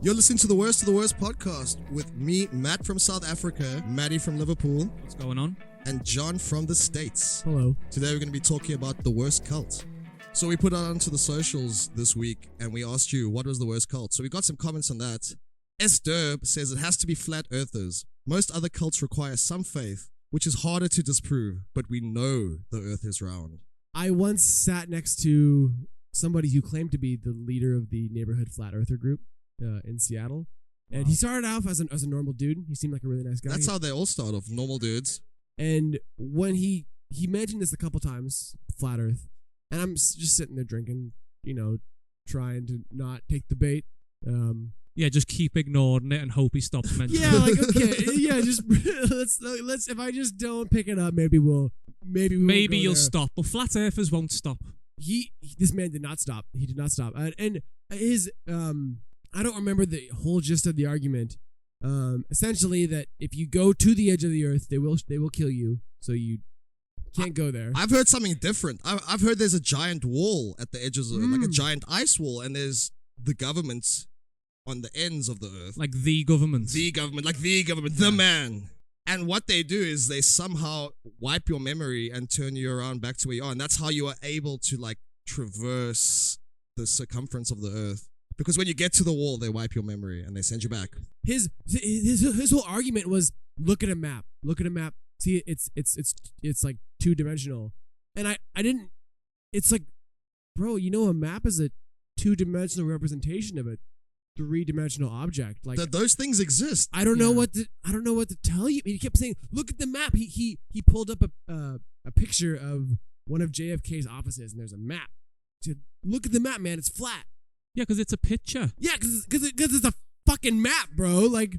You're listening to the Worst of the Worst podcast with me, Matt from South Africa, Maddie from Liverpool, What's going on? and John from the States. Hello. Today we're going to be talking about the worst cult. So we put it onto the socials this week and we asked you, what was the worst cult? So we got some comments on that. S. Derb says it has to be flat earthers. Most other cults require some faith, which is harder to disprove, but we know the earth is round. I once sat next to somebody who claimed to be the leader of the neighborhood flat earther group in Seattle. And he started off as a normal dude. He seemed like a really nice guy. That's how they all start off, normal dudes. And when he mentioned this a couple times, flat earth, and I'm just sitting there drinking, trying to not take the bait. Yeah, just keep ignoring it and hope he stops mentioning Yeah, like, okay, yeah, just let's if I just don't pick it up, maybe you'll you'll stop, but flat earthers won't stop. This man did not stop. He did not stop. And his I don't remember the whole gist of the argument. Essentially that if you go to the edge of the earth, they will kill you. So you can't go there. I've heard something different. I've heard there's a giant wall at the edges of it, like a giant ice wall, and there's the government on the ends of the earth. Like the government. The man. And what they do is they somehow wipe your memory and turn you around back to where you are. And that's how you are able to traverse the circumference of the earth. Because when you get to the wall, they wipe your memory and they send you back. His whole argument was look at a map. See, it's like 2-dimensional. And I didn't. It's like, bro, a map is a 2-dimensional representation of a 3-dimensional object. Like those things exist. I don't know what to tell you. He kept saying, look at the map. He pulled up a picture of one of JFK's offices, and there's a map. He said, look at the map, man. It's flat. Yeah, because it's a picture. Yeah, because it's a fucking map, bro. Like,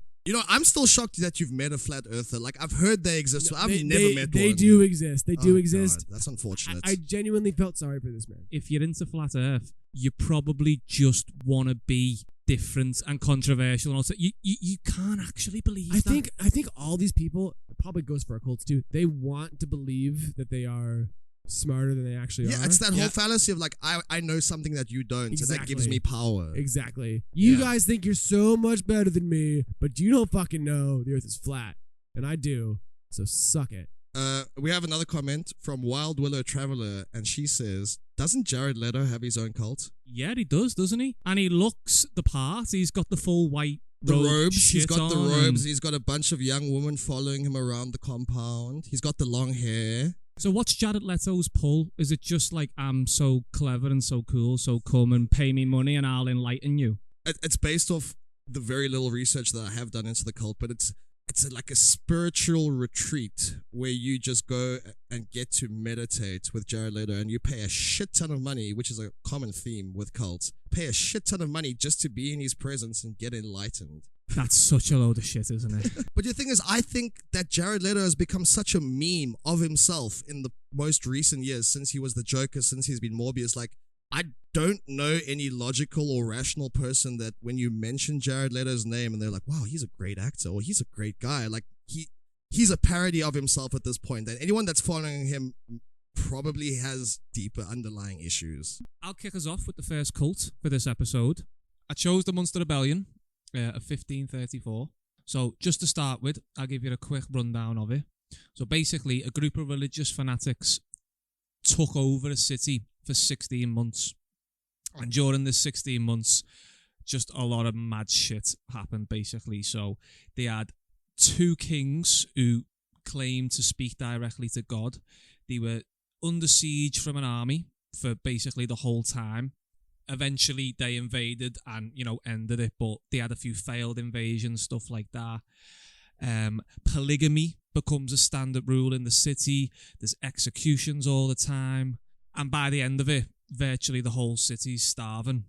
I'm still shocked that you've met a flat earther. Like, I've heard they exist. I've never met one. They do exist. They do exist. God, that's unfortunate. I genuinely felt sorry for this man. If you're into flat earth, you probably just want to be different and controversial, and also you can't actually believe that. I think all these people, it probably goes for occults too, they want to believe that they are smarter than they actually are. Yeah, it's that whole fallacy of I know something that you don't, exactly. So that gives me power. Exactly. You guys think you're so much better than me, but you don't fucking know the earth is flat. And I do. So suck it. We have another comment from Wild Willow Traveler, and she says, doesn't Jared Leto have his own cult? Yeah, he does, doesn't he? And he looks the part. He's got the full white robes. He's got the robes. And he's got a bunch of young women following him around the compound. He's got the long hair. So what's Jared Leto's pull? Is it just like, I'm so clever and so cool, so come and pay me money and I'll enlighten you? It's based off the very little research that I have done into the cult, but it's like a spiritual retreat where you just go and get to meditate with Jared Leto, and you pay a shit ton of money, which is a common theme with cults. Pay a shit ton of money just to be in his presence and get enlightened. That's such a load of shit, isn't it? But the thing is, I think that Jared Leto has become such a meme of himself in the most recent years, since he was the Joker, since he's been Morbius. Like, I don't know any logical or rational person that when you mention Jared Leto's name and they're like, wow, he's a great actor or he's a great guy. Like, he's a parody of himself at this point. And anyone that's following him probably has deeper underlying issues. I'll kick us off with the first cult for this episode. I chose the Münster Rebellion of 1534. So just to start with, I'll give you a quick rundown of it. So basically, a group of religious fanatics took over a city for 16 months. And during this 16 months, just a lot of mad shit happened, basically. So they had 2 kings who claimed to speak directly to God. They were under siege from an army for basically the whole time. Eventually, they invaded and, ended it, but they had a few failed invasions, stuff like that. Polygamy becomes a standard rule in the city. There's executions all the time. And by the end of it, virtually the whole city's starving.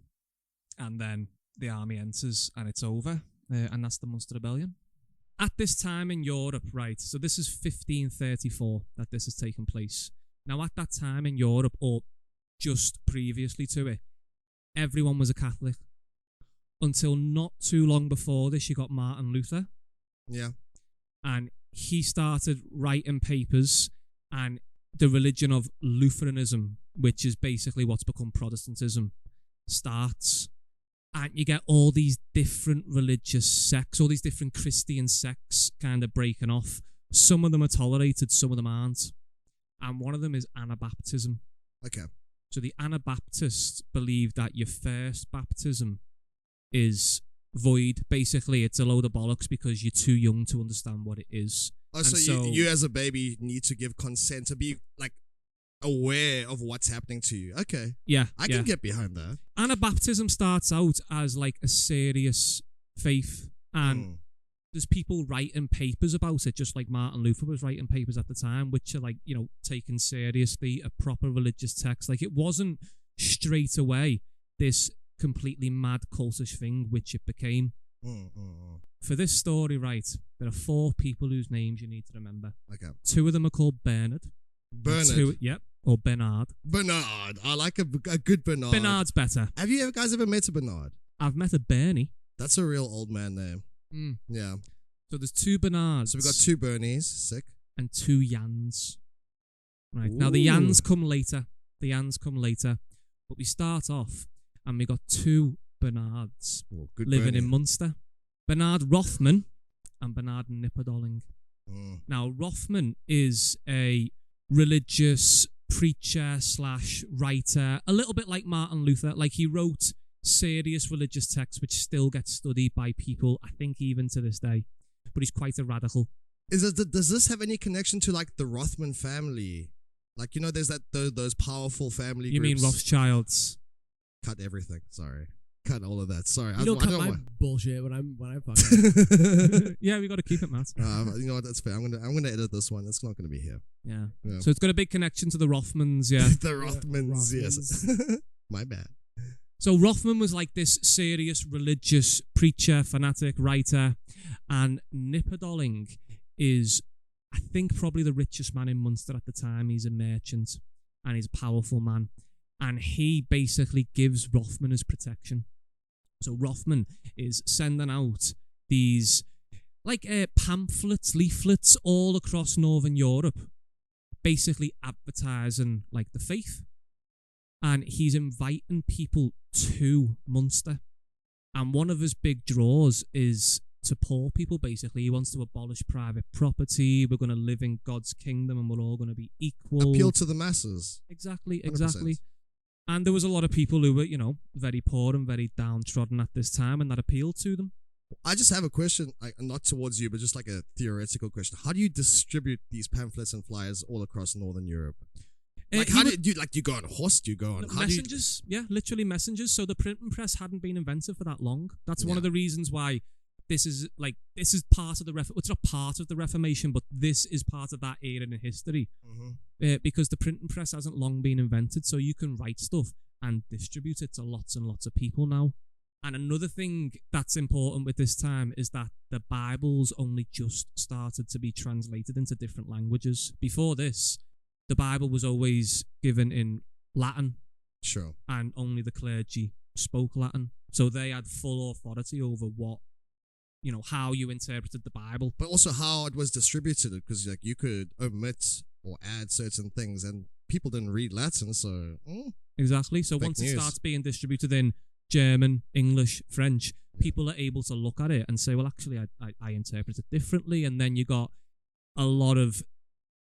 And then the army enters and it's over. And that's the Münster Rebellion. At this time in Europe, right, so this is 1534 that this has taken place. Now, at that time in Europe, or just previously to it, everyone was a Catholic. Until not too long before this, you got Martin Luther. Yeah. And he started writing papers, and the religion of Lutheranism, which is basically what's become Protestantism, starts. And you get all these different religious sects, all these different Christian sects kind of breaking off. Some of them are tolerated, some of them aren't. And one of them is Anabaptism. Okay. So the Anabaptists believe that your first baptism is void. Basically, it's a load of bollocks because you're too young to understand what it is. Oh, so you as a baby need to give consent to be like aware of what's happening to you. Okay. Yeah. I can get behind that. Anabaptism starts out as like a serious faith, and there's people writing papers about it, just like Martin Luther was writing papers at the time, which are like, taken seriously, a proper religious text. Like, it wasn't straight away this completely mad cultish thing, which it became. For this story, right, there are 4 people whose names you need to remember. Okay. 2 of them are called Bernard. Bernard? Yep, or Bernard. Bernard. I like a good Bernard. Bernard's better. Have you guys ever met a Bernard? I've met a Bernie. That's a real old man name. Yeah. So there's 2 Bernards. So we've got 2 Bernies. Sick. And 2 Jans. Right. Ooh. Now the Jans come later. But we start off and we got 2 Bernards living Bernie. in Münster. Bernard Rothman and Bernard Nipperdolling. Now Rothman is a religious preacher / writer, a little bit like Martin Luther. Like, he wrote serious religious texts which still get studied by people, I think, even to this day. But he's quite a radical. Does this have any connection to like the Rothman family? Like, there's those powerful family You groups. mean Rothschilds? Cut everything. Sorry. Cut all of that. Sorry. You don't cut my bullshit when I'm fucking. Yeah, we got to keep it, Matt. You know what? That's fair. I'm gonna edit this one. It's not gonna be here. Yeah. Yeah. So it's got a big connection to the Rothmans, yeah. The Rothmans, yes. My bad. So Rothman was like this serious religious preacher, fanatic, writer, and Nipperdolling is, I think, probably the richest man in Münster at the time. He's a merchant and he's a powerful man, and he basically gives Rothman his protection. So Rothman is sending out these like pamphlets, leaflets all across Northern Europe, basically advertising like the faith. And he's inviting people to Münster. And one of his big draws is to poor people, basically. He wants to abolish private property. We're going to live in God's kingdom and we're all going to be equal. Appeal to the masses. Exactly. 100%. And there was a lot of people who were, very poor and very downtrodden at this time, and that appealed to them. I just have a question, not towards you, but just like a theoretical question. How do you distribute these pamphlets and flyers all across Northern Europe? Like, how do you go on a horse? Do you go on messengers? Yeah, literally messengers. So the printing press hadn't been invented for that long. That's one of the reasons why this is part of the it's not part of the Reformation, but this is part of that era in history. Because the printing press hasn't long been invented, so you can write stuff and distribute it to lots and lots of people now. And another thing that's important with this time is that the Bible's only just started to be translated into different languages. Before this, the Bible was always given in Latin. Sure. And only the clergy spoke Latin. So they had full authority over what, how you interpreted the Bible. But also how it was distributed, because like you could omit or add certain things and people didn't read Latin, so... Exactly. So once it starts being distributed in German, English, French, people are able to look at it and say, well, actually, I interpret it differently. And then you got a lot of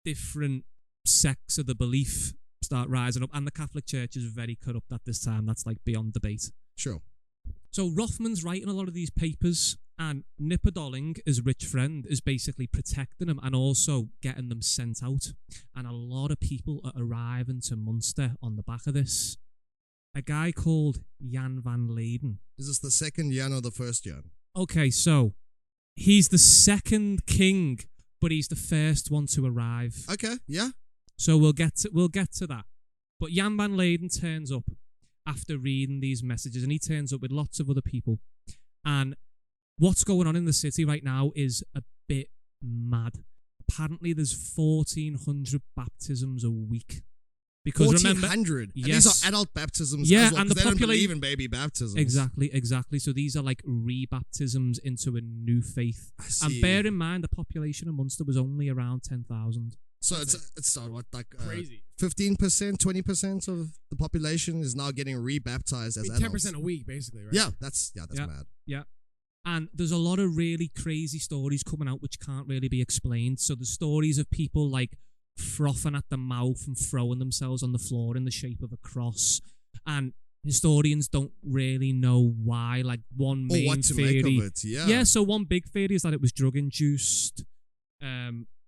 different sects of the belief start rising up, and the Catholic Church is very corrupt at this time. That's like beyond debate. Sure. So Rothman's writing a lot of these papers, and Nipperdolling, his rich friend, is basically protecting them and also getting them sent out. And a lot of people are arriving to Münster on the back of this. A guy called Jan van Leiden. Is this the second Jan or the first Jan? Okay, so he's the second king, but he's the first one to arrive. Okay, yeah. So we'll get to that. But Jan van Leiden turns up after reading these messages, and he turns up with lots of other people. And what's going on in the city right now is a bit mad. Apparently, there's 1,400 baptisms a week. Because 1,400. Yes. And these are adult baptisms. Yeah, as well, and the they don't population. believe in baby baptisms. Exactly. So these are like re-baptisms into a new faith. I see. And bear in mind, the population of Münster was only around 10,000. So That's it's what, like crazy. 15%, 20% of the population is now getting rebaptized as adults. 10% a week, basically, right? Yeah, that's Yeah. mad. Yeah. And there's a lot of really crazy stories coming out which can't really be explained. So the stories of people like frothing at the mouth and throwing themselves on the floor in the shape of a cross. And historians don't really know why. Like one Or main what to theory. make of it. Yeah. Yeah, so one big theory is that it was drug induced.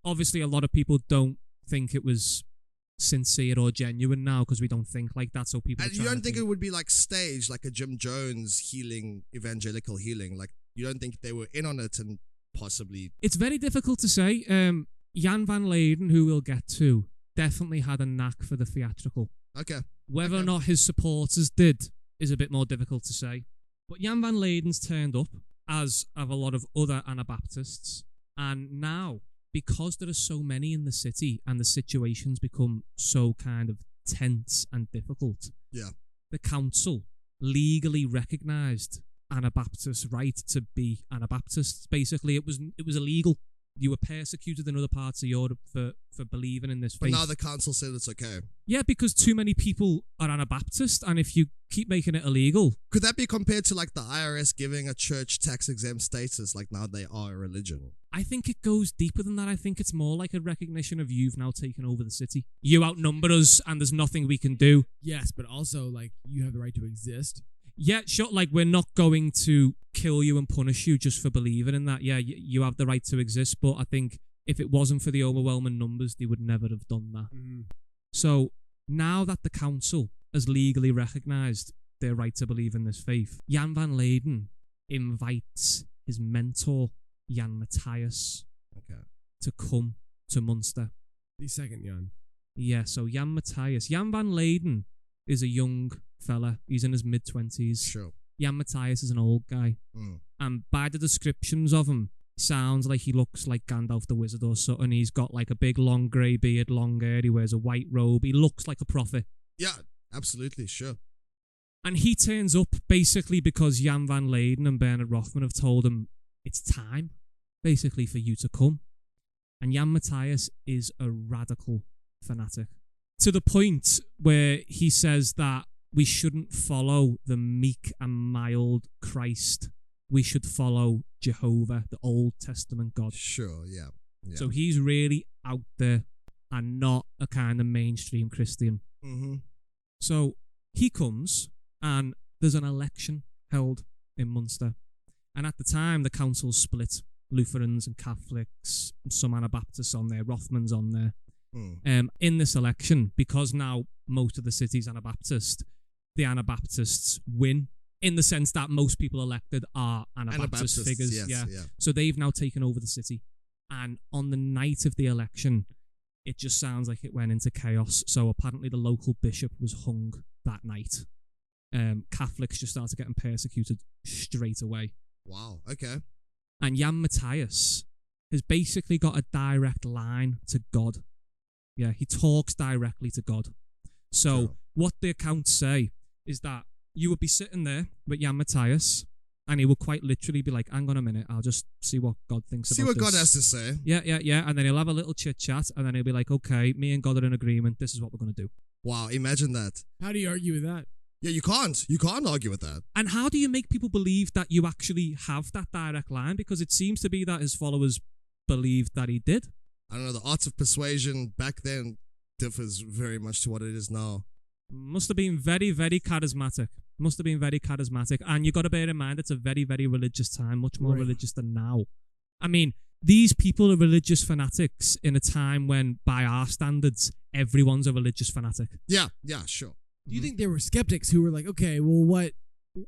Obviously, a lot of people don't think it was sincere or genuine now because we don't think like that. So people. And you don't think it would be like staged, like a Jim Jones healing, evangelical healing? Like you don't think they were in on it and possibly? It's very difficult to say. Jan van Leiden, who we'll get to, definitely had a knack for the theatrical. Okay. Whether or not his supporters did is a bit more difficult to say. But Jan van Leiden's turned up, as have a lot of other Anabaptists. And now, because there are so many in the city and the situation's become so kind of tense and difficult, Yeah. the council legally recognised Anabaptists' right to be Anabaptists. Basically, it was illegal. You were persecuted in other parts of Europe for believing in this faith. But now the council said it's okay. Yeah, because too many people are Anabaptist, and if you keep making it illegal... Could that be compared to like the IRS giving a church tax exempt status, like now they are a religion? I think it goes deeper than that. I think it's more like a recognition of you've now taken over the city. You outnumber us, and there's nothing we can do. Yes, but also, like, you have the right to exist. Yeah, sure, like, we're not going to kill you and punish you just for believing in that. Yeah, you have the right to exist, but I think if it wasn't for the overwhelming numbers, they would never have done that. Mm. So, now that the council has legally recognised their right to believe in this faith, Jan van Leiden invites his mentor, Jan Matthias, Okay. to come to Münster. The second, Jan. Yeah, so Jan Matthias. Jan van Leiden is a young fella. He's in his mid-20s. Sure. Jan Matthias is an old guy. Mm. And by the descriptions of him, sounds like he looks like Gandalf the Wizard or something. He's got like a big long grey beard, long hair. He wears a white robe. He looks like a prophet. Yeah, absolutely, sure. And he turns up basically because Jan van Leiden and Bernard Rothman have told him it's time, basically, for you to come. And Jan Matthias is a radical fanatic. To the point where he says that we shouldn't follow the meek and mild Christ. We should follow Jehovah, the Old Testament God. Sure, yeah. So he's really out there and not a kind of mainstream Christian. Mm-hmm. So he comes and there's an election held in Münster. And at the time, the council split. Lutherans and Catholics, some Anabaptists on there, Rothman's on there. Mm. In this election, because now most of the city's Anabaptist, the Anabaptists win in the sense that most people elected are Anabaptist figures. Yes, yeah. yeah. So they've now taken over the city. And on the night of the election, it just sounds like it went into chaos. So apparently the local bishop was hung that night. Catholics just started getting persecuted straight away. Wow, okay. And Jan Matthias has basically got a direct line to God. Yeah, he talks directly to God. So Sure. what the accounts say is that you would be sitting there with Jan Matthias and he would quite literally be like, hang on a minute, I'll just see what God thinks See about what this. God has to say. Yeah. And then he'll have a little chit chat and then he'll be like, okay, me and God are in agreement. This is what we're going to do. Wow, imagine that. How do you argue with that? Yeah, you can't. You can't argue with that. And how do you make people believe that you actually have that direct line? Because it seems to be that his followers believed that he did. I don't know, the art of persuasion back then differs very much to what it is now. Must have been very, very charismatic. And you got to bear in mind, it's a very, very religious time, much more religious than now. I mean, these people are religious fanatics in a time when, by our standards, everyone's a religious fanatic. Yeah, sure. Do you think there were skeptics who were like, okay, well,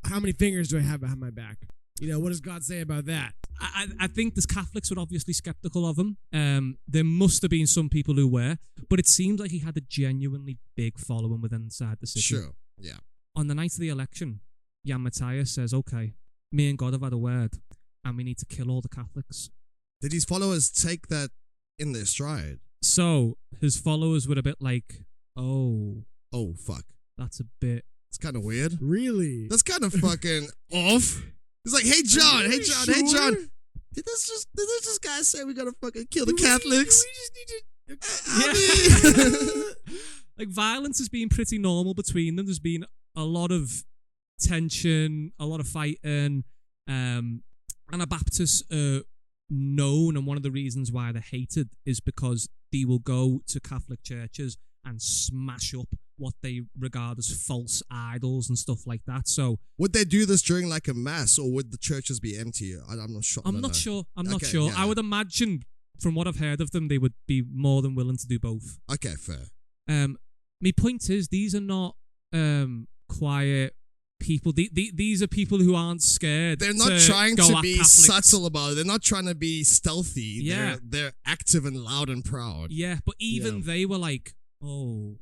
how many fingers do I have behind my back? You know, what does God say about that? I think the Catholics were obviously skeptical of him. There must have been some people who were, but it seems like he had a genuinely big following within inside the city. Sure, yeah. On the night of the election, Jan Matthias says, okay, me and God have had a word, and we need to kill all the Catholics. Did his followers take that in their stride? So his followers were a bit like, oh, fuck. that's a bit... It's kind of weird. Really? That's kind of fucking off. It's like, hey John. Did this guy say we gotta fucking kill the Catholics? We just need to Like violence has been pretty normal between them. There's been a lot of tension, a lot of fighting. Anabaptists are known, and one of the reasons why they're hated is because they will go to Catholic churches and smash up what they regard as false idols and stuff like that. So would they do this during like a mass, or would the churches be empty? I'm not sure. I'm not sure. Okay, I would imagine, from what I've heard of them, they would be more than willing to do both. Okay, fair. My point is, these are not quiet people. These are people who aren't scared. They're not trying to be Catholics. subtle about it. They're not trying to be stealthy. Yeah. They're active and loud and proud. Yeah, but even they were like, oh.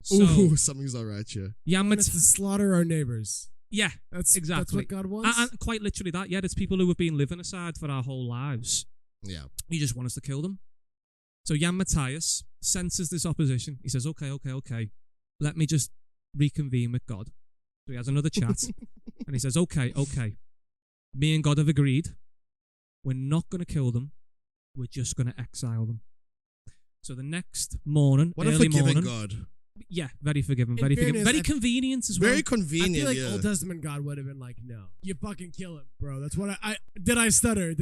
So, Ooh, something's not right here. It's to slaughter our neighbors. Yeah, That's exactly. what God wants. And quite literally that. Yeah, it's people who have been living aside for our whole lives. Yeah. He just wants us to kill them. So Jan Matthias senses this opposition. He says, okay. Let me just reconvene with God. So he has another chat. And he says, okay. Me and God have agreed. We're not going to kill them. We're just going to exile them. So the next morning, What a early forgiving morning. God. Yeah, very forgiving. In Very forgiving. fairness, Very convenient as well. Very I convenient, feel like yeah. Old Testament God would have been like, no, you fucking kill him, bro. That's what I did. I stutter.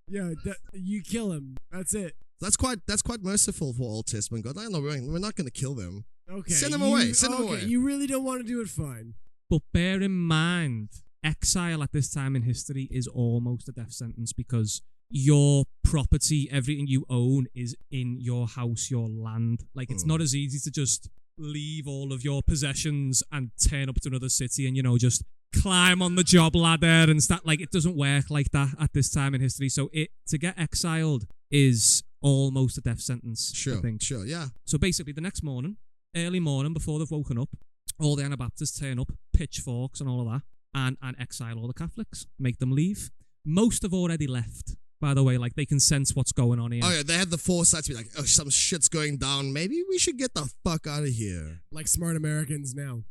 Yeah, you kill him. That's it. That's quite merciful for Old Testament God. No, we're not going to kill them. Okay. Send them away. Send them away. You really don't want to do it, fine. But bear in mind, exile at this time in history is almost a death sentence, because your property, everything you own, is in your house, your land. Like, it's not as easy to just leave all of your possessions and turn up to another city and, just climb on the job ladder and start. Like, it doesn't work like that at this time in history. So to get exiled is almost a death sentence. Sure, I think. sure, yeah. So basically, the next morning, early morning, before they've woken up, all the Anabaptists turn up, pitchforks and all of that, and exile all the Catholics, make them leave. Most have already left, by the way. Like, they can sense what's going on here. Oh yeah, they had the foresight to be like, oh, some shit's going down. Maybe we should get the fuck out of here. Like smart Americans now.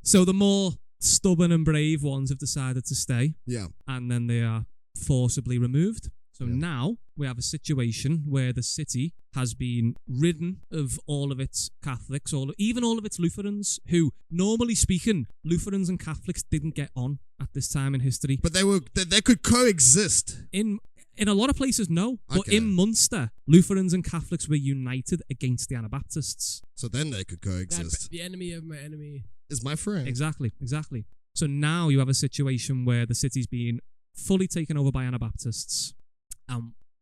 So the more stubborn and brave ones have decided to stay, Yeah. and then they are forcibly removed. So Yeah. now we have a situation where the city has been ridden of all of its Catholics, even all of its Lutherans, who, normally speaking, Lutherans and Catholics didn't get on at this time in history. But they could coexist. In a lot of places, no. But Okay. in Münster, Lutherans and Catholics were united against the Anabaptists. So then they could coexist. The enemy of my enemy. Is my friend. Exactly. So now you have a situation where the city's being fully taken over by Anabaptists.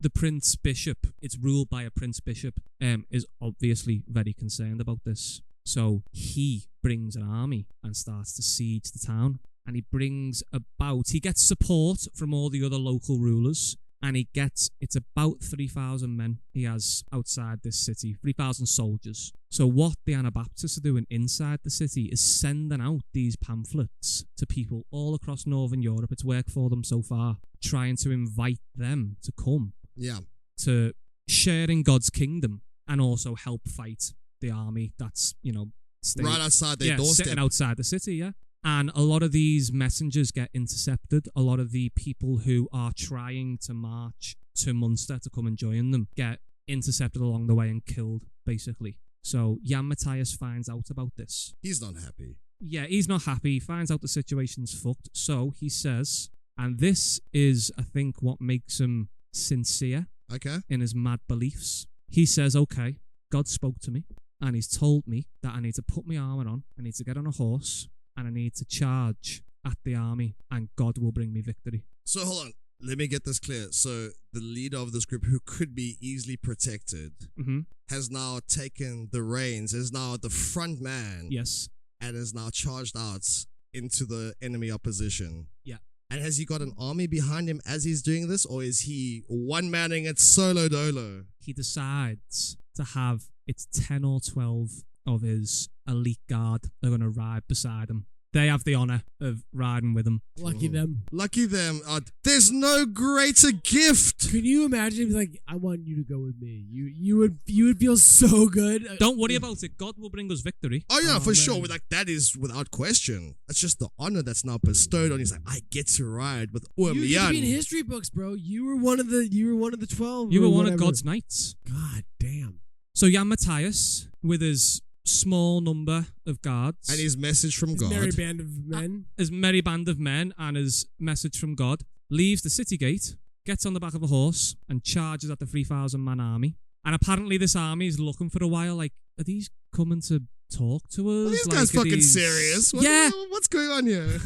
The Prince Bishop, it's ruled by a Prince Bishop, is obviously very concerned about this. So he brings an army and starts to siege the town. And he gets support from all the other local rulers. And it's about 3,000 men he has outside this city, 3,000 soldiers. So what the Anabaptists are doing inside the city is sending out these pamphlets to people all across Northern Europe. It's worked for them so far, trying to invite them to come. Yeah. To share in God's kingdom and also help fight the army that's, Right outside their doorstep. sitting outside the city, yeah. And a lot of these messengers get intercepted. A lot of the people who are trying to march to Münster to come and join them get intercepted along the way and killed, basically. So Jan Matthias finds out about this. He's not happy. Yeah, he's not happy. He finds out the situation's fucked. So he says, and this is, I think, what makes him sincere Okay. in his mad beliefs. He says, okay, God spoke to me and he's told me that I need to put my armor on, I need to get on a horse, and I need to charge at the army, and God will bring me victory. So hold on. Let me get this clear. So the leader of this group, who could be easily protected, has now taken the reins, is now the front man. Yes. And is now charged out into the enemy opposition. Yeah. And has he got an army behind him as he's doing this, or is he one-manning it solo dolo? He decides to have, it's 10 or 12 of his elite guard that are going to ride beside him they have the honour of riding with him. Lucky them. Lucky them. There's no greater gift. Can you imagine if he's like, I want you to go with me? You would feel so good. Don't worry about it. God will bring us victory. Oh yeah, Oh, for man. sure. Like that is without question. That's just the honor that's now bestowed on. He's like, I get to ride with You get to be in Urmian. history books, bro. You were one of the 12. You or were one of whatever. God's knights. God damn. So Jan Matthias, with his small number of guards, And his message from His God. merry band of men. his merry band of men, and his message from God, leaves the city gate, gets on the back of a horse, and charges at the 3,000-man army. And apparently this army is looking for a while, like, are these coming to talk to us? Are these Like, guys are fucking these- serious? Yeah. What's going on here?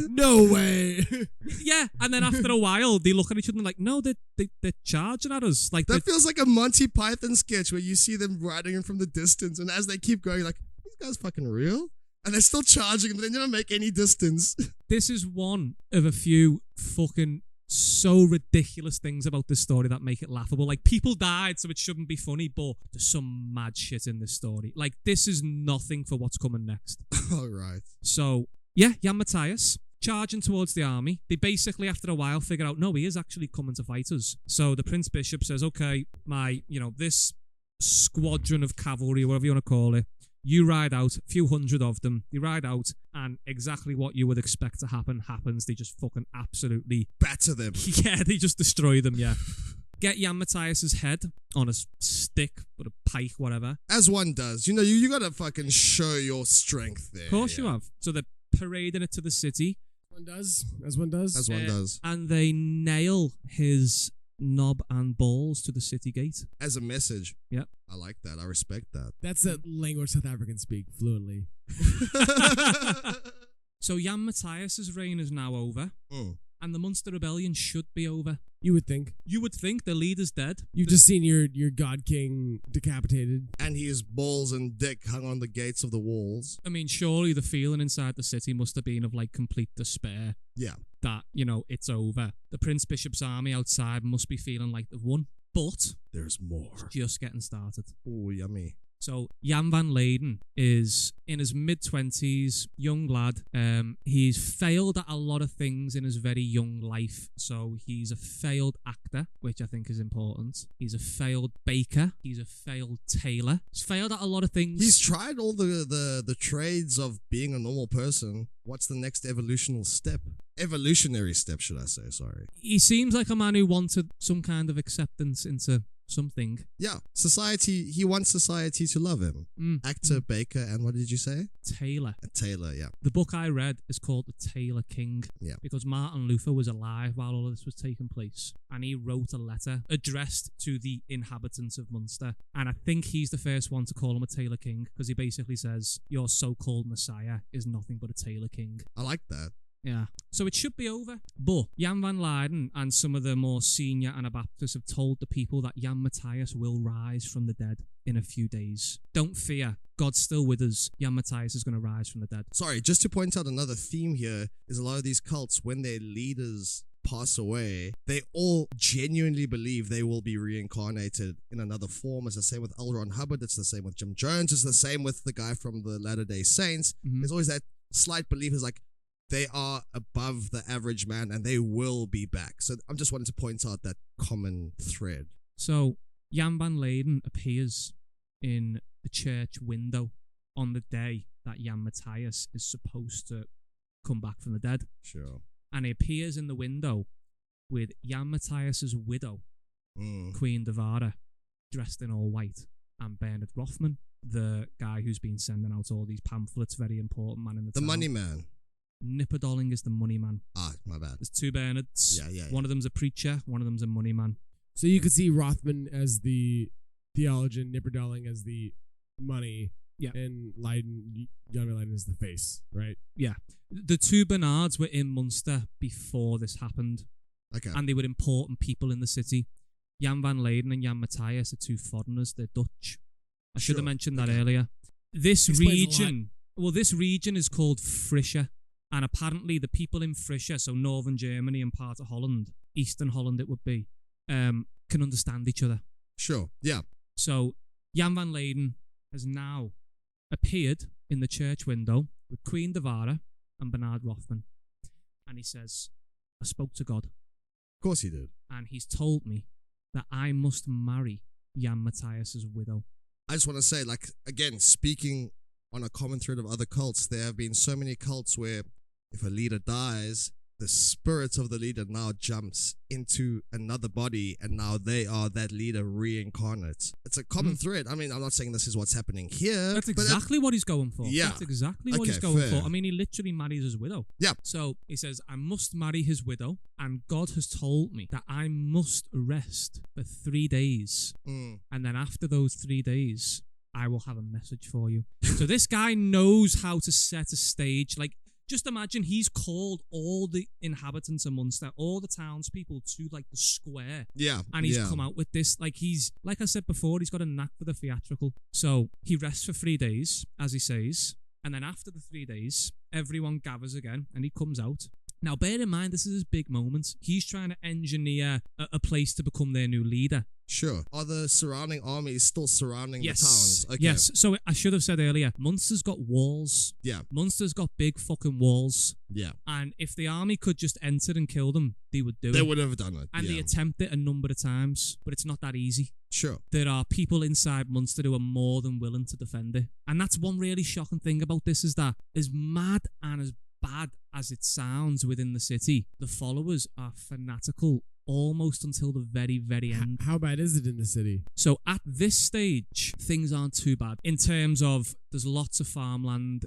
No way. Yeah, and then after a while, they look at each other and like, no, they're charging at us. Like, That feels like a Monty Python sketch where you see them riding in from the distance, and as they keep going, like, these guys fucking real? And they're still charging, and they don't make any distance. this is one of a few fucking so ridiculous things about this story that make it laughable. Like, people died, so it shouldn't be funny, but there's some mad shit in this story. Like, this is nothing for what's coming next. All right. So, yeah, Jan Matthias charging towards the army. They basically, after a while, figure out, no, he is actually coming to fight us. So the Prince Bishop says, okay, this squadron of cavalry, whatever you want to call it, you ride out, a few hundred of them, they ride out, and exactly what you would expect to happen happens. They just fucking absolutely, Batter them. yeah, they just destroy them, yeah. Get Jan Matthias's head on a stick, or a pike, whatever. As one does. You know, you gotta fucking show your strength there. Of course yeah. you have. So they're parading it to the city, One does. As one does. As one does. and they nail his knob and balls to the city gate. As a message. Yep. I like that. I respect that. That's a language South Africans speak fluently. So Jan Matthias's reign is now over, Mm. and the Münster rebellion should be over. You would think. You would think the leader's dead. You've just seen your God King decapitated. And his balls and dick hung on the gates of the walls. I mean, surely the feeling inside the city must have been of like complete despair Yeah. that, it's over. The Prince Bishop's army outside must be feeling like they've won, but There's more. just getting started. Oh, yummy. So Jan van Leiden is in his mid-20s, young lad. He's failed at a lot of things in his very young life. So he's a failed actor, which I think is important. He's a failed baker. He's a failed tailor. He's failed at a lot of things. He's tried all the trades of being a normal person. What's the next evolutionary step? Evolutionary step, should I say, sorry. He seems like a man who wanted some kind of acceptance into something. Yeah. He wants society to love him. Actor, baker, and what did you say? Tailor. A tailor, yeah. The book I read is called The Tailor King. Yeah. Because Martin Luther was alive while all of this was taking place. And he wrote a letter addressed to the inhabitants of Münster. And I think he's the first one to call him a Tailor King, because he basically says, your so-called Messiah is nothing but a Tailor King. I like that. Yeah. So it should be over. But Jan van Leiden and some of the more senior Anabaptists have told the people that Jan Matthias will rise from the dead in a few days. Don't fear. God's still with us. Jan Matthias is going to rise from the dead. Sorry, just to point out another theme here is a lot of these cults, when their leaders pass away, they all genuinely believe they will be reincarnated in another form. It's the same with L. Ron Hubbard. It's the same with Jim Jones. It's the same with the guy from the Latter-day Saints. Mhm. There's always that slight belief is like, they are above the average man and they will be back. So I'm just wanting to point out that common thread. So Jan van Leiden appears in the church window on the day that Jan Matthias is supposed to come back from the dead. Sure. And he appears in the window with Jan Matthias's widow, Queen Devara, dressed in all white, and Bernard Rothman, the guy who's been sending out all these pamphlets, very important man in the The town. money man. Nipperdolling is the money man. Ah, my bad. There's two Bernards. Yeah. One of them's a preacher, one of them's a money man. So you could see Rothman as the theologian, Nipperdolling as the money, Yeah. and Jan van Leiden is the face, right? Yeah. The two Bernards were in Münster before this happened, Okay. and they were important people in the city. Jan van Leiden and Jan Matthias are two foreigners. They're Dutch. I should have Sure. mentioned that Okay. earlier. This Explains a lot. this region is called Frisia, and apparently the people in Frisia, so northern Germany and part of Holland, eastern Holland it would be, can understand each other. Sure. Yeah. So Jan van Leiden has now appeared in the church window with Queen Devara and Bernard Rothman. And he says, I spoke to God. Of course he did. And he's told me that I must marry Jan Matthias's widow. I just want to say, like, again, speaking on a common thread of other cults, there have been so many cults where if a leader dies, the spirit of the leader now jumps into another body, and now they are that leader reincarnate. It's a common thread. I mean, I'm not saying this is what's happening here. That's exactly what he's going for. Yeah. That's exactly what he's Okay, going fair. for. I mean, he literally marries his widow. Yeah. So he says, I must marry his widow, and God has told me that I must rest for 3 days. Mm. And then after those 3 days, I will have a message for you. So this guy knows how to set a stage. Like, just imagine he's called all the inhabitants of Münster, all the townspeople to like the square. Yeah. And he's come out with this, like I said before, he's got a knack for the theatrical. So he rests for 3 days, as he says. And then after the 3 days, everyone gathers again and he comes out. Now, bear in mind, this is his big moment. He's trying to engineer a place to become their new leader. Sure. Are the surrounding armies still surrounding Yes. the towns? Okay. Yes. So I should have said earlier, Munster's got walls. Yeah. Munster's got big fucking walls. Yeah. And if the army could just enter and kill them, they would do They it. would have done it. And yeah. they attempt it a number of times, but it's not that easy. Sure. There are people inside Münster who are more than willing to defend it. And that's one really shocking thing about this, is that as mad and as bad as it sounds within the city, the followers are fanatical almost until the very, very end. How bad is it in the city? So at this stage, things aren't too bad in terms of there's lots of farmland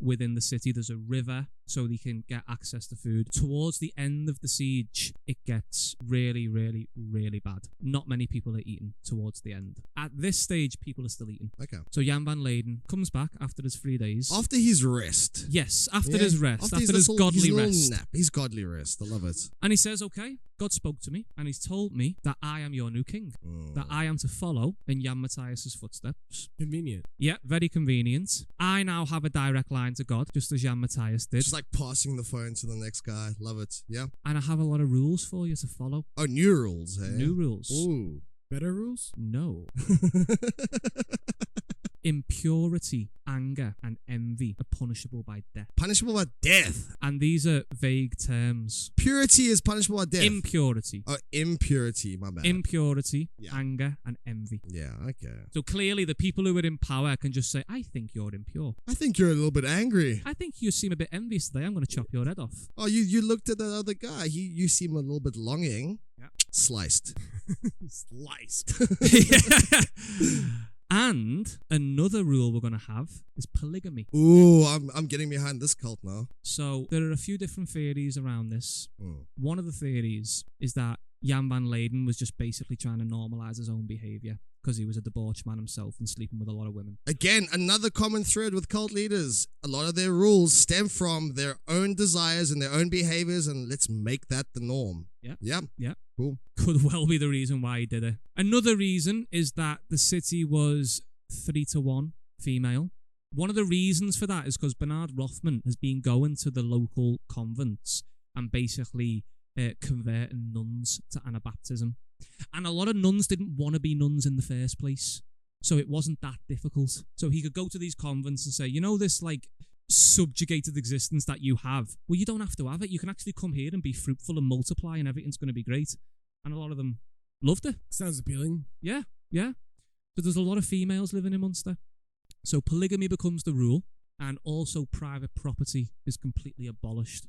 within the city. There's a river, so they can get access to food. Towards the end of the siege, it gets really, really, really bad. Not many people are eating towards the end. At this stage, people are still eating. Okay. So Jan van Leiden comes back after his 3 days. After his rest. Yes, after his rest, after his little- godly little rest. Nap. His godly rest. I love it. And he says, okay, God spoke to me and he's told me that I am your new king, that I am to follow in Jan Matthias's footsteps. Convenient. Yeah, very convenient. I now have a direct line to God, just as Jan Matthias did. Just like passing the phone to the next guy. Love it. Yeah. And I have a lot of rules for you to follow. Oh, new rules, hey? New rules. Ooh. Better rules? No. Impurity, anger, and envy are punishable by death. Punishable by death. And these are vague terms. Purity is punishable by death. Impurity. Oh, impurity, my bad. Impurity, Yeah. anger, and envy. Yeah, okay. So clearly the people who are in power can just say, I think you're impure. I think you're a little bit angry. I think you seem a bit envious today. I'm going to chop your head off. Oh, you looked at that other guy. You seem a little bit longing. Yeah. Sliced. Sliced. And another rule we're going to have is polygamy. Ooh, I'm getting behind this cult now. So there are a few different theories around this. Mm. One of the theories is that Jan van Leiden was just basically trying to normalize his own behavior because he was a debauched man himself and sleeping with a lot of women. Again, another common thread with cult leaders. A lot of their rules stem from their own desires and their own behaviors, and let's make that the norm. Yeah. Yeah. Yeah. Cool. Could well be the reason why he did it. Another reason is that the city was 3-1 female. One of the reasons for that is because Bernard Rothman has been going to the local convents and basically converting nuns to Anabaptism. And a lot of nuns didn't want to be nuns in the first place. So it wasn't that difficult. So he could go to these convents and say, you know, this like subjugated existence that you have, well, you don't have to have it. You can actually come here and be fruitful and multiply and everything's going to be great. And a lot of them loved it. Sounds appealing. Yeah, yeah. So there's a lot of females living in Münster. So polygamy becomes the rule, and also private property is completely abolished.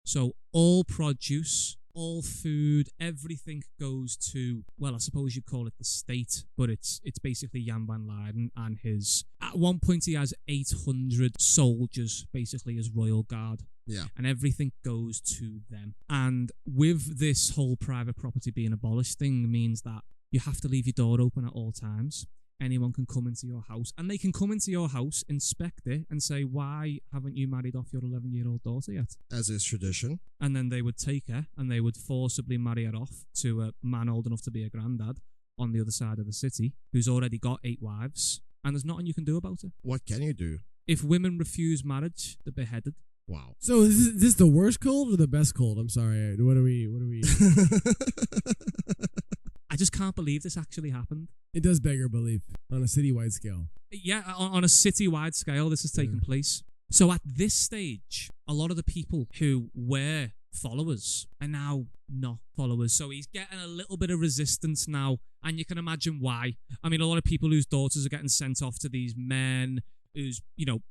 So all produce, all food, everything goes to, well, I suppose you'd call it the state, but it's basically Jan van Leiden and his, at one point he has 800 soldiers, basically as royal guard. Yeah. And everything goes to them. And with this whole private property being abolished thing means that you have to leave your door open at all times. Anyone can come into your house, and they can come into your house, inspect it, and say, why haven't you married off your 11-year-old daughter yet? As is tradition. And then they would take her, and they would forcibly marry her off to a man old enough to be a granddad on the other side of the city, who's already got 8 wives, and there's nothing you can do about it. What can you do? If women refuse marriage, they're beheaded. Wow. So is this the worst cold or the best cold? I'm sorry. What are we? I just can't believe this actually happened. It does beggar belief on a citywide scale. Yeah, on a city-wide scale, this has taken place. So at this stage, a lot of the people who were followers are now not followers. So he's getting a little bit of resistance now, and you can imagine why. I mean, a lot of people whose daughters are getting sent off to these men, whose,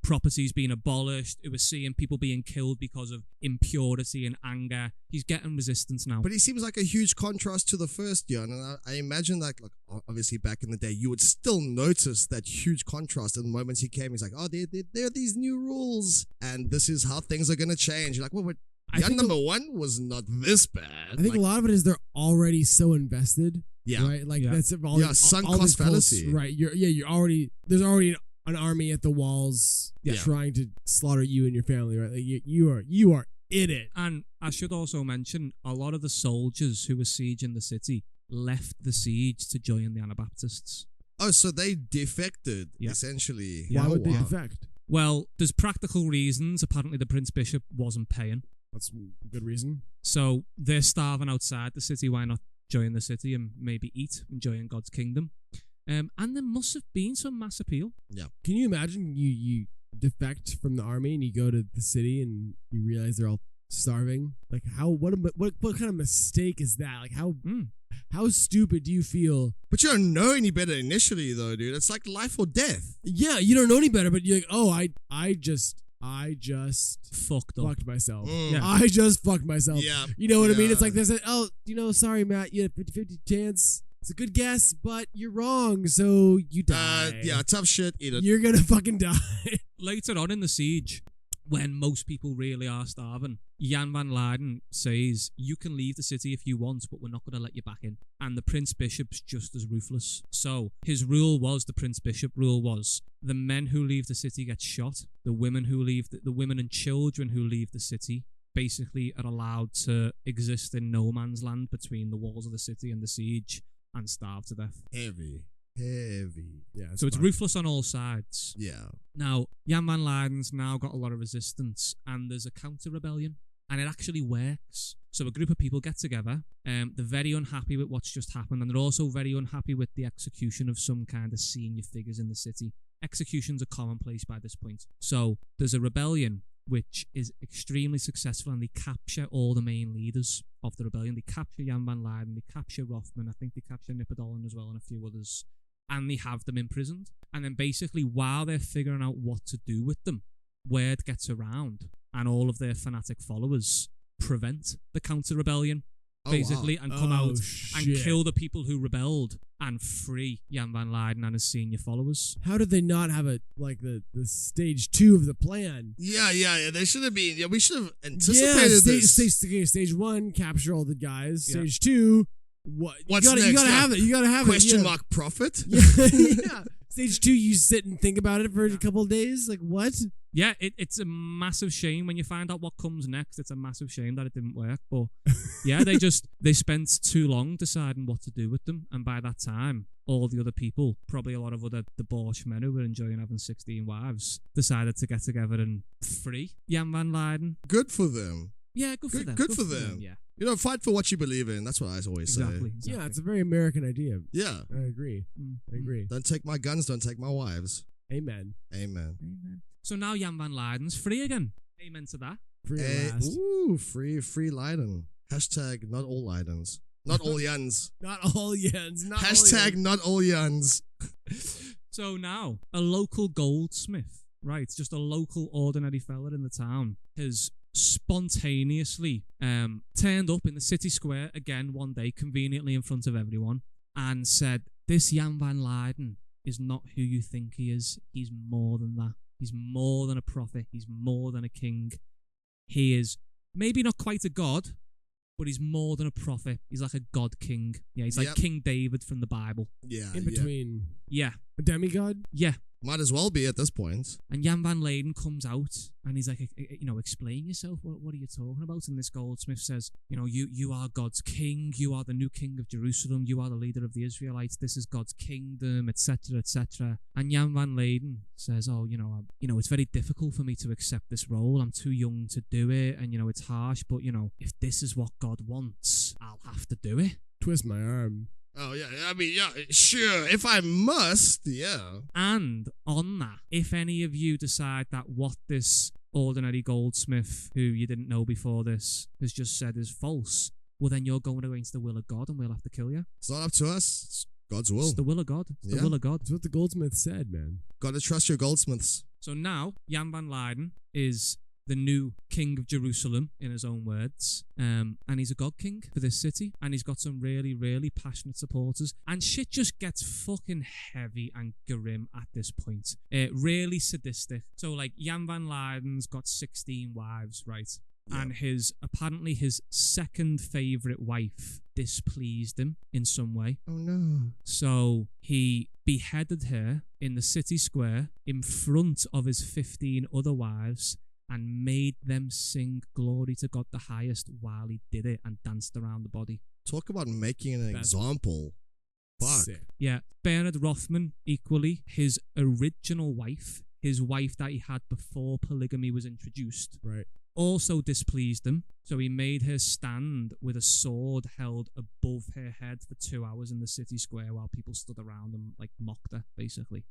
properties being abolished, who are seeing people being killed because of impurity and anger. He's getting resistance now. But he seems like a huge contrast to the first Jan, and I imagine that, like, obviously back in the day, you would still notice that huge contrast in the moments he came. He's like, oh, there are these new rules, and this is how things are going to change. You're like, well, but Jan number one was not this bad. I think a lot of it is they're already so invested. Yeah. Right? Like, that's all. Yeah, sunk cost fallacy. Right. There's already an army at the walls trying to slaughter you and your family, right? Like you are in it. And I should also mention, a lot of the soldiers who were sieging the city left the siege to join the Anabaptists. Oh, so they defected, essentially. Why would they defect? Well, there's practical reasons. Apparently the Prince Bishop wasn't paying. That's a good reason. So they're starving outside the city. Why not join the city and maybe eat, enjoying God's kingdom? And there must have been some mass appeal. Yeah. Can you imagine you defect from the army and you go to the city and you realize they're all starving? Like, what kind of mistake is that? Like, how stupid do you feel? But you don't know any better initially, though, dude. It's like life or death. Yeah, you don't know any better, but you're like, oh, I just fucked myself. Yeah. I just fucked myself. Yeah. You know what I mean? It's like, sorry, Matt, you had a 50-50 chance. It's a good guess, but you're wrong, so you die. Tough shit, eat it. You're gonna fucking die. Later on in the siege, when most people really are starving, Jan van Leiden says, you can leave the city if you want, but we're not going to let you back in. And the Prince Bishop's just as ruthless. So his rule was, the Prince Bishop rule was, the men who leave the city get shot. The women who leave, the women and children who leave the city basically are allowed to exist in no man's land between the walls of the city and the siege and starve to death. Heavy. Yeah. So it's ruthless on all sides. Yeah. Now, Jan van Leiden's now got a lot of resistance, and there's a counter-rebellion, and it actually works. So a group of people get together, they're very unhappy with what's just happened, and they're also very unhappy with the execution of some kind of senior figures in the city. Executions are commonplace by this point. So there's a rebellion which is extremely successful, and they capture all the main leaders of the rebellion. They capture Jan van Leiden, they capture Rothman, I think they capture Nipperdolen as well, and a few others, and they have them imprisoned. And then basically, while they're figuring out what to do with them, word gets around, and all of their fanatic followers prevent the counter-rebellion, basically, and come out and kill the people who rebelled and free Jan van Leiden and his senior followers. How did they not have the stage 2 of the plan? Yeah. They should have been. Yeah, we should have anticipated this. Stage 1, capture all the guys. Yeah. Stage 2, what's next? You gotta have it. You gotta have Question mark profit? Yeah. Stage 2, you sit and think about it for a couple of days. Like, what? Yeah, it's a massive shame when you find out what comes next. It's a massive shame that it didn't work. But yeah, they spent too long deciding what to do with them. And by that time, all the other people, probably a lot of other debauched men who were enjoying having 16 wives, decided to get together and free Jan van Leiden. Good for them. Yeah, good for them. Good for them. Yeah. Fight for what you believe in. That's what I always say. Exactly. Yeah, it's a very American idea. Yeah. I agree. Don't take my guns, don't take my wives. Amen. So now Jan van Leiden's free again. Amen to that. Free at last. Ooh, free Leiden. Hashtag not all Leidens. Not all Jans. Not all Jans. Hashtag not all Jans. So now, a local goldsmith, right, just a local ordinary fella in the town, has spontaneously turned up in the city square again one day, conveniently in front of everyone, and said, this Jan van Leiden is not who you think he is. He's more than that. He's more than a prophet. He's more than a king. He is maybe not quite a god, but he's more than a prophet. He's like a god king. Yeah, he's like King David from the Bible. Yeah. In between. Yeah. A demigod? Yeah. Might as well be at this point. And Jan van Leiden comes out and he's like, explain yourself. What are you talking about? And this goldsmith says, you are God's king. You are the new king of Jerusalem. You are the leader of the Israelites. This is God's kingdom, etc., etc. And Jan van Leiden says, it's very difficult for me to accept this role. I'm too young to do it. And, it's harsh. But, if this is what God wants, I'll have to do it. Twist my arm. Oh, yeah. I mean, yeah, sure. If I must, yeah. And on that, if any of you decide that what this ordinary goldsmith, who you didn't know before this, has just said is false, well, then you're going against the will of God and we'll have to kill you. It's not up to us. It's God's will. It's the will of God. It's the will of God. That's what the goldsmith said, man. Gotta trust your goldsmiths. So now, Jan van Leiden is the new king of Jerusalem, in his own words. And he's a god king for this city. And he's got some really, really passionate supporters. And shit just gets fucking heavy and grim at this point. Really sadistic. So, like, Jan van Leiden's got 16 wives, right? Yeah. And apparently his second favourite wife displeased him in some way. Oh no. So he beheaded her in the city square in front of his 15 other wives and made them sing glory to God the highest while he did it and danced around the body. Talk about making an example. Fuck. Sick. Yeah. Bernard Rothman, equally, his original wife, his wife that he had before polygamy was introduced, Right. also displeased him. So he made her stand with a sword held above her head for 2 hours in the city square while people stood around and like mocked her, basically.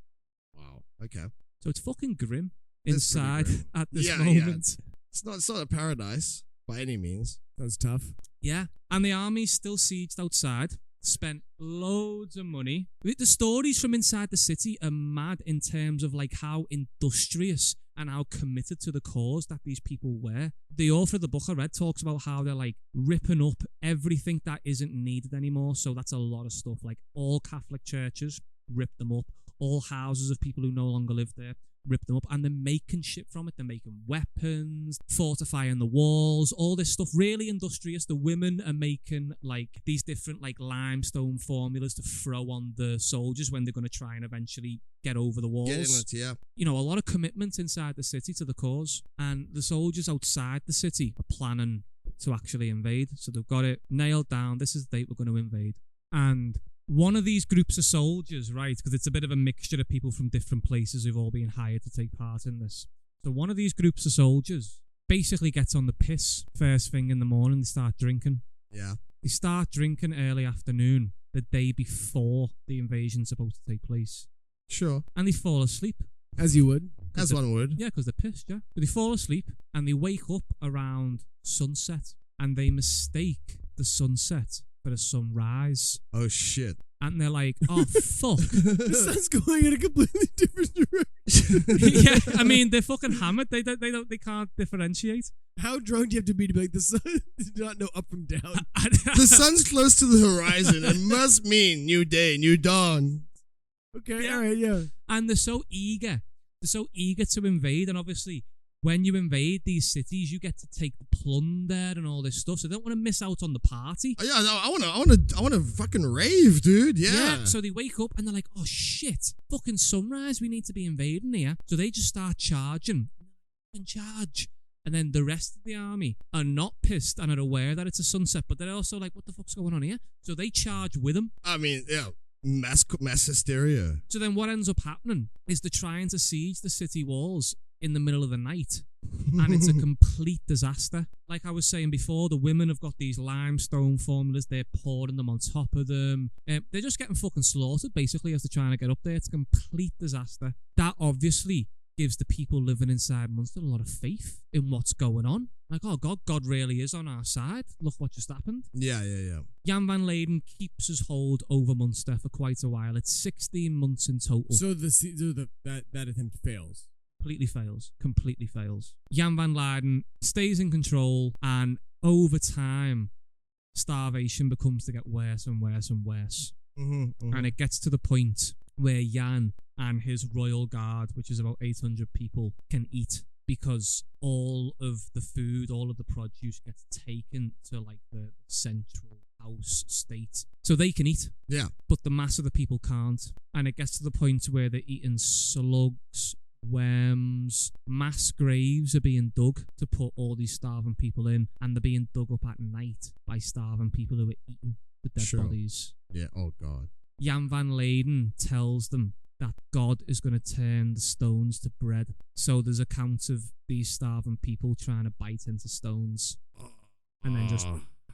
Wow. Okay. So it's fucking grim It's pretty inside grim. at this Yeah, moment. It's not a paradise by any means. That's tough. Yeah. And the army's still sieged outside. Spent loads of money. The stories from inside the city are mad in terms of like how industrious and how committed to the cause that these people were. The author of the book I read talks about how they're like ripping up everything that isn't needed anymore. So that's a lot of stuff. Like all Catholic churches, rip them up. All houses of people who no longer live there, rip them up. And they're making shit from it. They're making weapons, fortifying the walls, all this stuff. Really industrious. The women are making like these different like limestone formulas to throw on the soldiers when they're going to try and eventually get over the walls. Get in it, yeah. You know, a lot of commitment inside the city to the cause. And the soldiers outside the city are planning to actually invade. So they've got it nailed down. This is the date we're going to invade. And one of these groups of soldiers, right, because it's a bit of a mixture of people from different places who've all been hired to take part in this. So one of these groups of soldiers basically gets on the piss first thing in the morning. They start drinking. Yeah. They start drinking early afternoon, the day before the invasion's supposed to take place. Sure. And they fall asleep. As you would. As one would. Yeah, because they're pissed, yeah. But they fall asleep and they wake up around sunset and they mistake the sunset for a sunrise. Oh shit. And they're like, oh fuck. The sun's going in a completely different direction. Yeah, I mean they're fucking hammered. They can't differentiate. How drunk do you have to be to be like the sun does not know up from down? The sun's close to the horizon. It must mean new day, new dawn. Okay, Yeah. all right, yeah. And they're so eager. They're so eager to invade, and obviously when you invade these cities, you get to take the plunder and all this stuff. So they don't want to miss out on the party. Oh, yeah, no, I wanna fucking rave, dude. Yeah. So they wake up and they're like, oh shit, fucking sunrise, we need to be invading here. So they just start charging and charge. And then the rest of the army are not pissed and are aware that it's a sunset, but they're also like, what the fuck's going on here? So they charge with them. I mean, yeah, mass hysteria. So then what ends up happening is they're trying to siege the city walls in the middle of the night. And it's a complete disaster. Like I was saying before, the women have got these limestone formulas. They're pouring them on top of them. They're just getting fucking slaughtered, basically, as they're trying to get up there. It's a complete disaster. That obviously gives the people living inside Münster a lot of faith in what's going on. Like, oh, God really is on our side. Look what just happened. Yeah. Jan van Leiden keeps his hold over Münster for quite a while. It's 16 months in total. So that attempt fails. Completely fails. Jan van Leiden stays in control, and over time, starvation becomes to get worse and worse and worse. And it gets to the point where Jan and his royal guard, which is about 800 people, can eat, because all of the food, all of the produce gets taken to like the central house state. So they can eat. Yeah. But the mass of the people can't. And it gets to the point where they're eating slugs, worms, mass graves are being dug to put all these starving people in, and they're being dug up at night by starving people who are eating the dead bodies. Yeah, oh God. Jan van Leiden tells them that God is going to turn the stones to bread. So there's accounts of these starving people trying to bite into stones and then just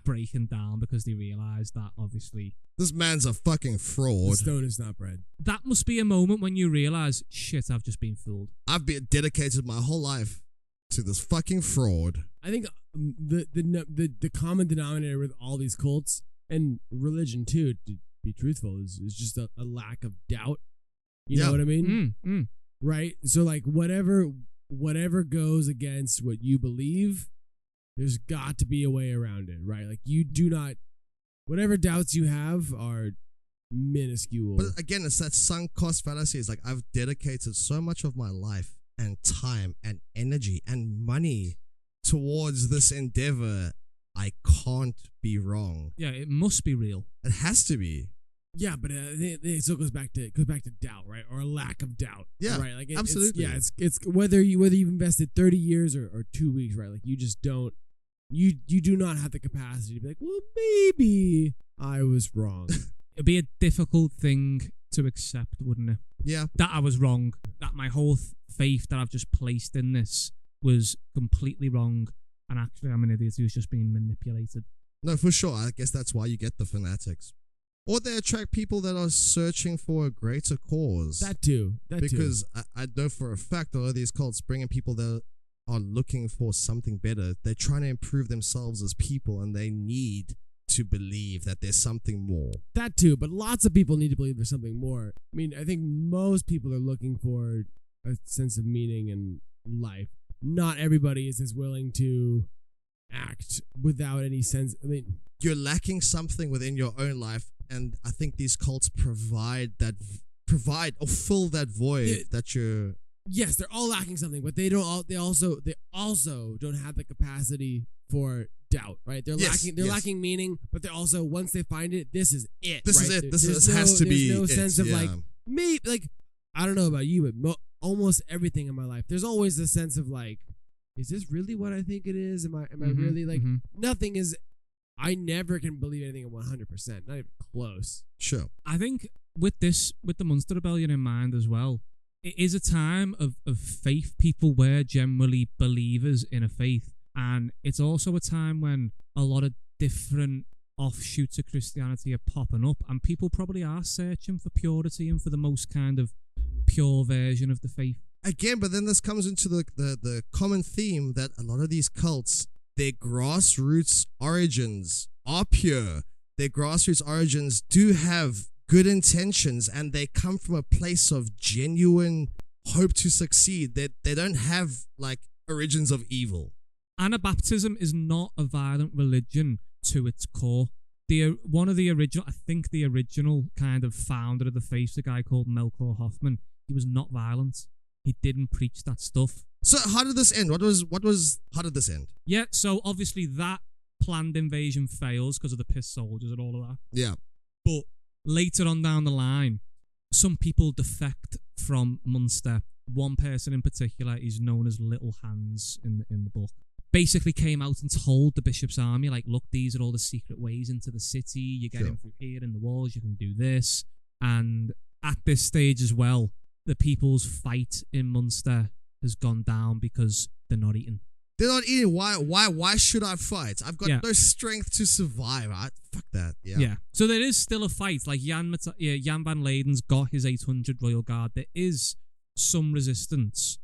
breaking down because they realised that obviously This man's a fucking The fraud. stone is not bread. that must be a moment when you realise, shit, I've just been fooled. I've been dedicated my whole life to this fucking fraud. I think the common denominator with all these cults and religion too, to be truthful, is just a lack of doubt. You know what I mean? Right? So like whatever goes against what you believe, there's got to be a way around it, right? Like you do not, whatever doubts you have are minuscule. But again, it's that sunk cost fallacy. It's like I've dedicated so much of my life and time and energy and money towards this endeavor. I can't be wrong. Yeah, it must be real. It has to be. Yeah, but it still goes back to doubt, right? Or a lack of doubt. Yeah, right. Like absolutely. It's whether you've invested 30 years or 2 weeks, right? Like you just don't. You do not have the capacity to be like, well, maybe I was wrong. It'd be a difficult thing to accept, wouldn't it? Yeah. That I was wrong. That my whole faith that I've just placed in this was completely wrong. And actually, I'm an idiot who's just being manipulated. No, for sure. I guess that's why you get the fanatics. Or they attract people that are searching for a greater cause. That too. Because I know for a fact a lot of these cults bring in people that are looking for something better. They're trying to improve themselves as people and they need to believe that there's something more. That too, but lots of people need to believe there's something more. I mean, I think most people are looking for a sense of meaning in life. Not everybody is as willing to act without any sense. I mean, you're lacking something within your own life, and I think these cults provide or fill that void that you're. Yes, they're all lacking something, but they also don't have the capacity for doubt, right? They're lacking meaning, but they're also, once they find it, this is it. This right? is it. This has to be. There's no sense of yeah. like me. Like I don't know about you, but almost everything in my life, there's always a sense of like, is this really what I think it is? Am I really like nothing is. I never can believe anything at 100%, not even close. Sure. I think with the Münster Rebellion in mind as well, it is a time of faith. People were generally believers in a faith. And it's also a time when a lot of different offshoots of Christianity are popping up. And people probably are searching for purity and for the most kind of pure version of the faith. Again, but then this comes into the common theme that a lot of these cults, their grassroots origins are pure. Their grassroots origins do have good intentions and they come from a place of genuine hope to succeed. They don't have like origins of evil. Anabaptism is not a violent religion to its core. One of the original, I think the original kind of founder of the faith, a guy called Melchior Hoffman, he was not violent. He didn't preach that stuff. So how did this end? How did this end? Yeah, so obviously that planned invasion fails because of the piss soldiers and all of that. Yeah. But later on down the line, some people defect from Münster. One person in particular is known as Little Hans in the book. Basically came out and told the bishop's army, like, look, these are all the secret ways into the city. You get in through here in the walls, you can do this. And at this stage as well, the people's fight in Münster has gone down because they're not eating. They're not eating. Why should I fight? I've got no strength to survive. Fuck that. Yeah. So there is still a fight. Like Jan van Leiden's got his 800 Royal Guard. There is some resistance.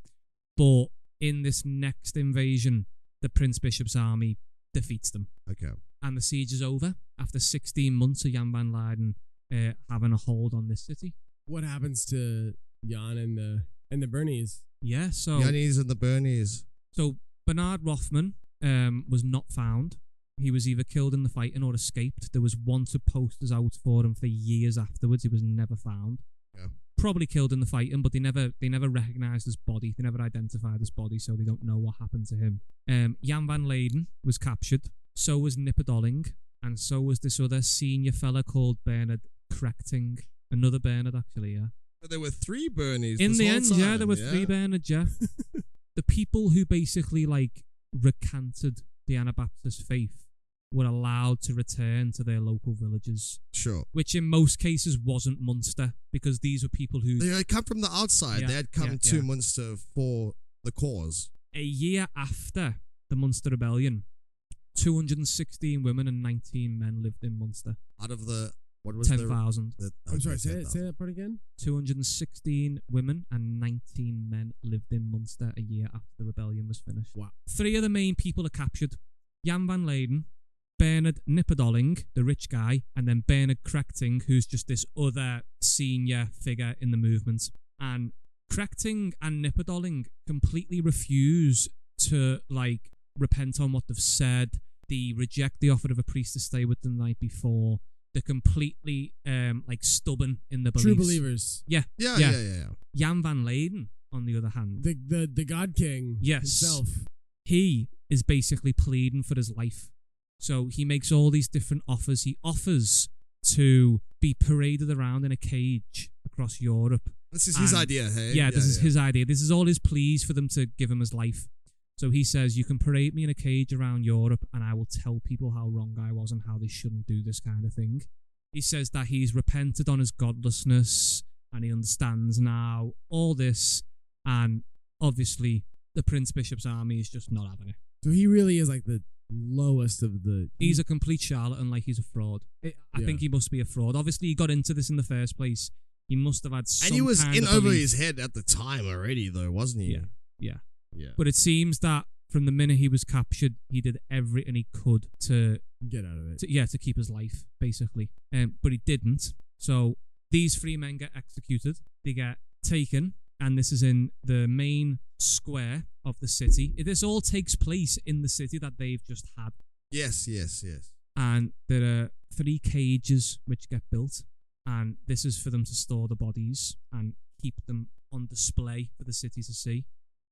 But in this next invasion, the Prince Bishop's army defeats them. Okay. And the siege is over after 16 months of Jan van Leiden having a hold on this city. What happens to Jan and the Bernies? Yeah, so Yannies and the Bernies. So Bernard Rothman was not found. He was either killed in the fighting or escaped. There was wanted posters out for him for years afterwards. He was never found. Yeah. Probably killed in the fighting, but they never recognised his body. They never identified his body, so they don't know what happened to him. Jan van Leiden was captured. So was Nipperdolling, and so was this other senior fella called Bernard Krechting. Another Bernard, actually, yeah. But there were 3 Bernies. In the end, time, there were 3 Bernard, yeah. The people who basically recanted the Anabaptist faith were allowed to return to their local villages. Sure. Which in most cases wasn't Münster, because these were people who... They had come from the outside. Yeah, they had come to Münster for the cause. A year after the Münster Rebellion, 216 women and 19 men lived in Munster. Out of the what was 10,000. I'm sorry, say 10,000. that part again. 216 women and 19 men lived in Munster a year after the rebellion was finished. Wow. 3 of the main people are captured. Jan van Leiden, Bernard Nipperdolling, the rich guy, and then Bernard Krechting, who's just this other senior figure in the movement. And Krechting and Nipperdolling completely refuse to repent on what they've said. They reject the offer of a priest to stay with them the night before. They're completely stubborn in the beliefs. True believers. Yeah. Yeah. Jan van Leiden, on the other hand, The God King himself. he is basically pleading for his life. So he makes all these different offers. He offers to be paraded around in a cage across Europe. This is his idea, hey? Yeah, this is his idea. This is all his pleas for them to give him his life. So he says, you can parade me in a cage around Europe and I will tell people how wrong I was and how they shouldn't do this kind of thing. He says that he's repented on his godlessness and he understands now all this. And obviously, the Prince Bishop's army is just not having it. So he really is like the lowest of the... He's a complete charlatan, he's a fraud. I think he must be a fraud. Obviously, he got into this in the first place. He must have had some And he was kind in of over belief. his head at the time already, though, wasn't he? Yeah. Yeah. But it seems that from the minute he was captured, he did everything he could to Get out of it. to keep his life, basically. But he didn't. So these 3 men get executed. They get taken, and this is in the main square of the city. This all takes place in the city that they've just had. Yes. And there are 3 cages which get built, and this is for them to store the bodies and keep them on display for the city to see.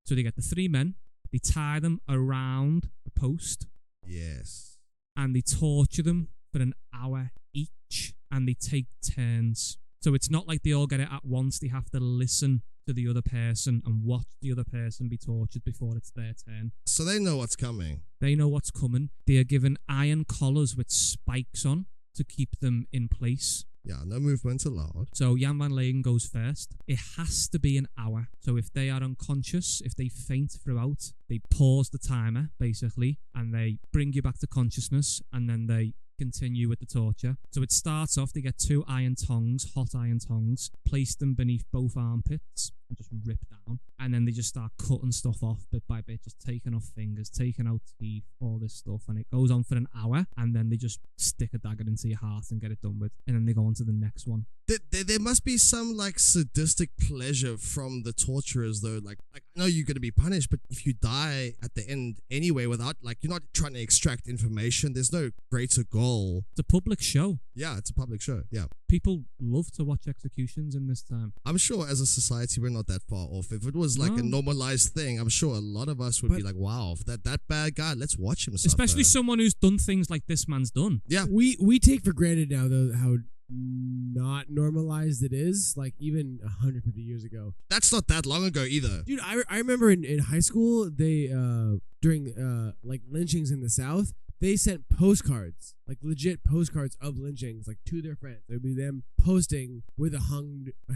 So they get the 3 men, they tie them around the post, Yes. and they torture them for an hour each, and they take turns. So it's not like they all get it at once. They have to listen to the other person and watch the other person be tortured before it's their turn. So they know what's coming. They know what's coming. They are given iron collars with spikes on to keep them in place. Yeah, no movement allowed. So Jan van Leiden goes first. It has to be an hour. So if they are unconscious, if they faint throughout, they pause the timer, basically, and they bring you back to consciousness, and then they continue with the torture. So it starts off, they get 2 iron tongs, hot iron tongs, place them beneath both armpits, and just rip down. And then they just start cutting stuff off bit by bit, just taking off fingers, taking out teeth, all this stuff. And it goes on for an hour, and then they just stick a dagger into your heart and get it done with. And then they go on to the next one. There must be some sadistic pleasure from the torturers, though. Like I know you're going to be punished, but if you die at the end anyway, without you're not trying to extract information, there's no greater goal. It's a public show. Yeah, it's a public show. Yeah, People love to watch executions in this time. I'm sure as a society we're not that far off. If it was a No. normalized thing, I'm sure a lot of us would be like, "Wow, that bad guy, let's watch him." Especially suffer." someone who's done things like this man's done. Yeah, We take for granted now though how not normalized it is. Like even 150 years ago, that's not that long ago either. dude. I remember in high school they during lynchings in the South. They sent postcards, legit postcards of lynchings, to their friends. It would be them posting with a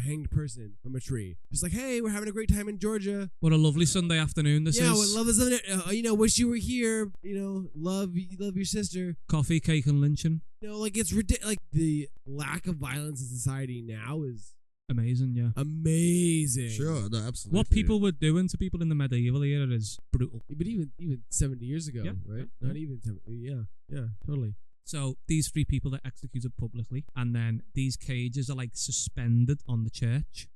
hanged person from a tree. Just like, hey, we're having a great time in Georgia. What a lovely Sunday afternoon this Yeah, is. love this. Wish you were here. Love your sister. Coffee, cake, and lynching. It's ridiculous. The lack of violence in society now is Amazing, yeah. amazing. Sure, no, absolutely. What people were doing to people in the medieval era is brutal. But even 70 years ago, Yeah, right? yeah. Not even 70. Yeah, totally. So these 3 people are executed publicly, and then these cages are suspended on the church,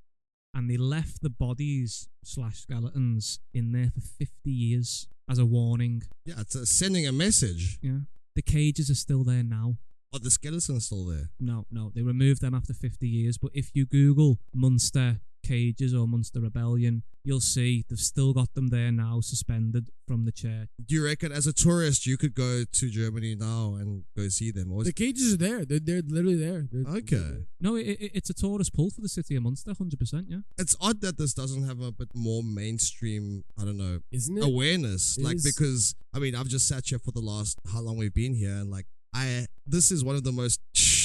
and they left the bodies / skeletons in there for 50 years as a warning. Yeah, it's sending a message. Yeah, the cages are still there now. Oh, the skeleton's still there. No, they removed them after 50 years. But if you Google Munster cages or Munster Rebellion, you'll see they've still got them there now, suspended from the church. Do you reckon, as a tourist, you could go to Germany now and go see them? Or The cages are there. They're literally there. Okay. No, it's a tourist pull for the city of Munster, 100%, yeah. It's odd that this doesn't have a bit more mainstream, Isn't it? awareness. It is. Because, I've just sat here for the last, how long we've been here, and this is one of the most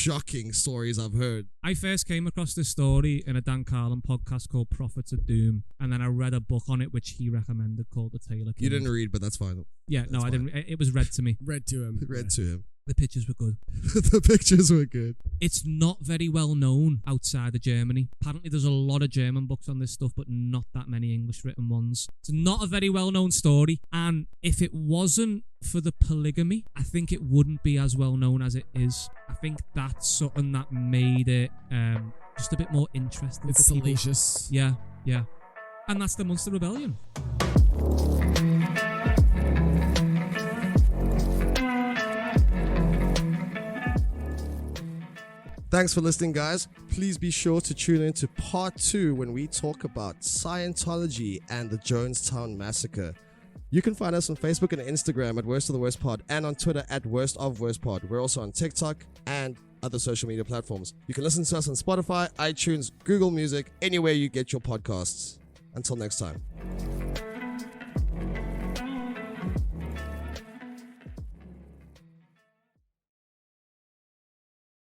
shocking stories I've heard. I first came across this story in a Dan Carlin podcast called Prophets of Doom, and then I read a book on it which he recommended called The Tailor King. You didn't read, but that's fine. Yeah, That's no, I fine. didn't. It was read to me. Read to him. Read to him. The pictures were good. The pictures were good. It's not very well known outside of Germany. Apparently there's a lot of German books on this stuff, but not that many English written ones. It's not a very well known story, and if it wasn't for the polygamy, I think it wouldn't be as well known as it is. I think that's something that made it just a bit more interesting. It's for people. salacious. Yeah. And that's the Münster Rebellion. Thanks for listening, guys. Please be sure to tune in to part 2 when we talk about Scientology and the Jonestown Massacre. You can find us on Facebook and Instagram at Worst of the Worst Pod and on Twitter at Worst of Worst Pod. We're also on TikTok and other social media platforms. You can listen to us on Spotify, iTunes, Google Music, anywhere you get your podcasts. Until next time.